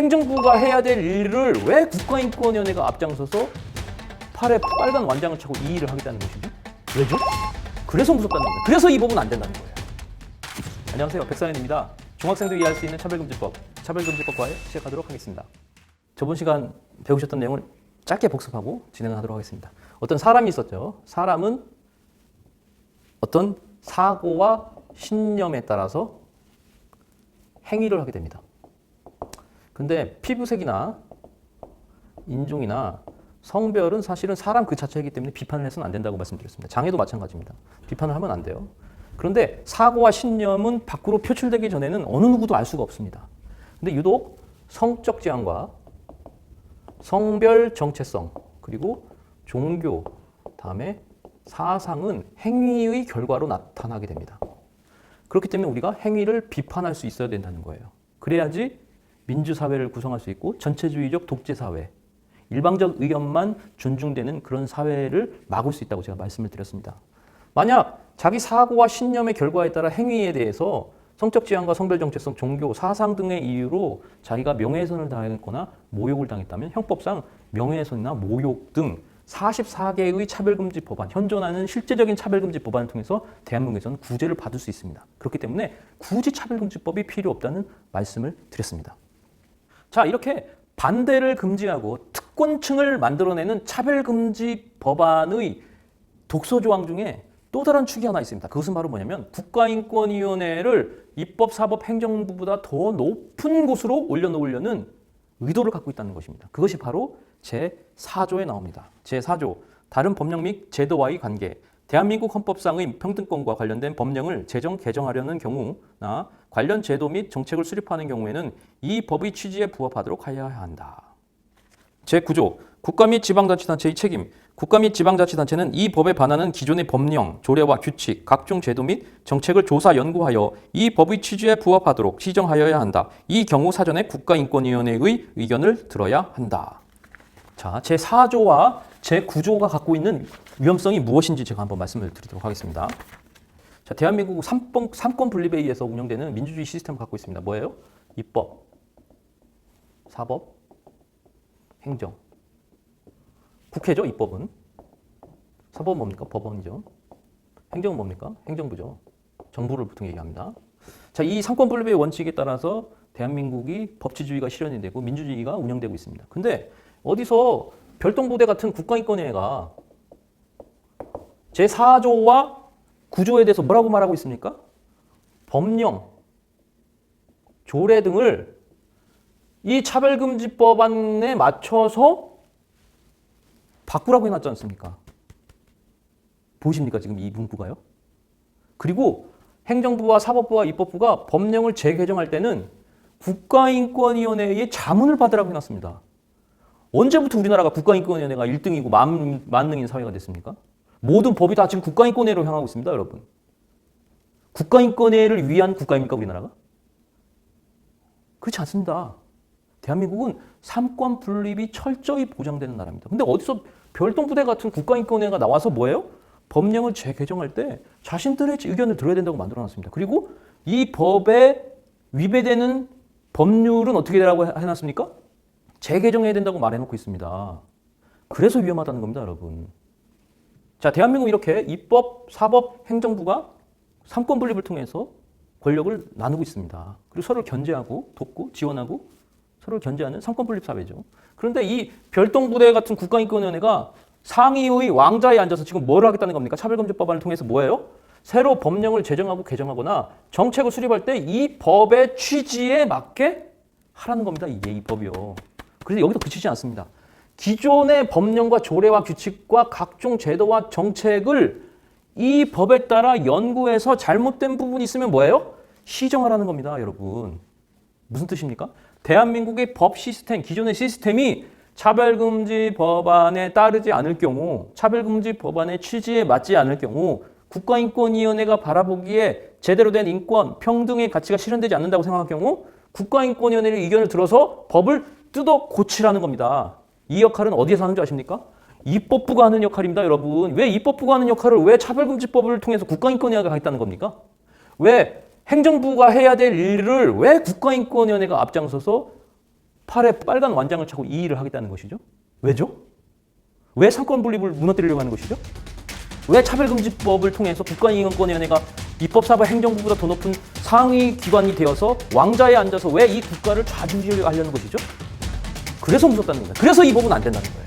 행정부가 해야 될 일을 왜 국가인권위원회가 앞장서서 팔에 빨간 완장을 차고 이 일을 하겠다는 것이죠? 왜죠? 그래서 무섭다는 거예요. 그래서 이 법은 안 된다는 거예요. 안녕하세요. 백사연입니다. 중학생도 이해할 수 있는 차별금지법, 차별금지법 과외 시작하도록 하겠습니다. 저번 시간 배우셨던 내용을 짧게 복습하고 진행하도록 하겠습니다. 어떤 사람이 있었죠. 사람은 어떤 사고와 신념에 따라서 행위를 하게 됩니다. 근데 피부색이나 인종이나 성별은 사실은 사람 그 자체이기 때문에 비판을 해서는 안 된다고 말씀드렸습니다. 장애도 마찬가지입니다. 비판을 하면 안 돼요. 그런데 사고와 신념은 밖으로 표출되기 전에는 어느 누구도 알 수가 없습니다. 근데 유독 성적 지향과 성별 정체성 그리고 종교 다음에 사상은 행위의 결과로 나타나게 됩니다. 그렇기 때문에 우리가 행위를 비판할 수 있어야 된다는 거예요. 그래야지 민주사회를 구성할 수 있고 전체주의적 독재사회, 일방적 의견만 존중되는 그런 사회를 막을 수 있다고 제가 말씀을 드렸습니다. 만약 자기 사고와 신념의 결과에 따라 행위에 대해서 성적 지향과 성별 정체성, 종교, 사상 등의 이유로 자기가 명예훼손을 당했거나 모욕을 당했다면 형법상 명예훼손이나 모욕 등 44개의 차별금지 법안, 현존하는 실제적인 차별금지 법안을 통해서 대한민국에서는 구제를 받을 수 있습니다. 그렇기 때문에 굳이 차별금지법이 필요 없다는 말씀을 드렸습니다. 자, 이렇게 반대를 금지하고 특권층을 만들어내는 차별금지 법안의 독소조항 중에 또 다른 축이 하나 있습니다. 그것은 바로 뭐냐면 국가인권위원회를 입법, 사법, 행정부보다 더 높은 곳으로 올려놓으려는 의도를 갖고 있다는 것입니다. 그것이 바로 제4조에 나옵니다. 제4조, 다른 법령 및 제도와의 관계, 대한민국 헌법상의 평등권과 관련된 법령을 제정, 개정하려는 경우나 관련 제도 및 정책을 수립하는 경우에는 이 법의 취지에 부합하도록 하여야 한다. 제9조, 국가 및 지방자치단체의 책임. 국가 및 지방자치단체는 이 법에 반하는 기존의 법령, 조례와 규칙, 각종 제도 및 정책을 조사, 연구하여 이 법의 취지에 부합하도록 시정하여야 한다. 이 경우 사전에 국가인권위원회의 의견을 들어야 한다. 자, 제4조와 제9조가 갖고 있는 위험성이 무엇인지 제가 한번 말씀을 드리도록 하겠습니다. 자, 대한민국 삼권 분립에 의해서 운영되는 민주주의 시스템을 갖고 있습니다. 뭐예요? 입법, 사법, 행정. 국회죠, 입법은. 사법은 뭡니까? 법원이죠. 행정은 뭡니까? 행정부죠. 정부를 보통 얘기합니다. 자, 이 삼권 분립의 원칙에 따라서 대한민국이 법치주의가 실현이 되고 민주주의가 운영되고 있습니다. 근데 어디서 별동부대 같은 국가인권위회가 제4조와 9조에 대해서 뭐라고 말하고 있습니까? 법령, 조례 등을 이 차별금지법안에 맞춰서 바꾸라고 해놨지 않습니까? 보이십니까? 지금 이 문구가요? 그리고 행정부와 사법부와 입법부가 법령을 재개정할 때는 국가인권위원회의 자문을 받으라고 해놨습니다. 언제부터 우리나라가 국가인권위원회가 1등이고 만능인 사회가 됐습니까? 모든 법이 다 지금 국가인권위원회로 향하고 있습니다, 여러분. 국가인권위원회를 위한 국가입니까, 우리나라가? 그렇지 않습니다. 대한민국은 삼권 분립이 철저히 보장되는 나라입니다. 근데 어디서 별동부대 같은 국가인권위원회가 나와서 뭐예요? 법령을 재개정할 때 자신들의 의견을 들어야 된다고 만들어놨습니다. 그리고 이 법에 위배되는 법률은 어떻게 되라고 해놨습니까? 재개정해야 된다고 말해놓고 있습니다. 그래서 위험하다는 겁니다, 여러분. 자, 대한민국 이렇게 입법, 사법, 행정부가 삼권 분립을 통해서 권력을 나누고 있습니다. 그리고 서로를 견제하고 돕고 지원하고 서로를 견제하는 삼권 분립 사회죠. 그런데 이 별동부대 같은 국가인권위원회가 상위의 왕좌에 앉아서 지금 뭘 하겠다는 겁니까? 차별금지법안을 통해서 뭐예요? 새로 법령을 제정하고 개정하거나 정책을 수립할 때 이 법의 취지에 맞게 하라는 겁니다. 이게 이 법이요. 그래서 여기서 그치지 않습니다. 기존의 법령과 조례와 규칙과 각종 제도와 정책을 이 법에 따라 연구해서 잘못된 부분이 있으면 뭐예요? 시정하라는 겁니다, 여러분. 무슨 뜻입니까? 대한민국의 법 시스템, 기존의 시스템이 차별금지 법안에 따르지 않을 경우, 차별금지 법안의 취지에 맞지 않을 경우 국가인권위원회가 바라보기에 제대로 된 인권, 평등의 가치가 실현되지 않는다고 생각할 경우 국가인권위원회의 의견을 들어서 법을 뜯어 고치라는 겁니다. 이 역할은 어디에서 하는 줄 아십니까? 입법부가 하는 역할입니다, 여러분. 왜 입법부가 하는 역할을 왜 차별금지법을 통해서 국가인권위원회가 하겠다는 겁니까? 왜 행정부가 해야 될 일을 왜 국가인권위원회가 앞장서서 팔에 빨간 완장을 차고 이 일을 하겠다는 것이죠? 왜죠? 왜 상권 분립을 무너뜨리려고 하는 것이죠? 왜 차별금지법을 통해서 국가인권위원회가 입법사법 행정부보다 더 높은 상위 기관이 되어서 왕좌에 앉아서 왜 이 국가를 좌지우지하려는 것이죠? 그래서 무섭다는 겁니다. 그래서 이 법은 안 된다는 거예요.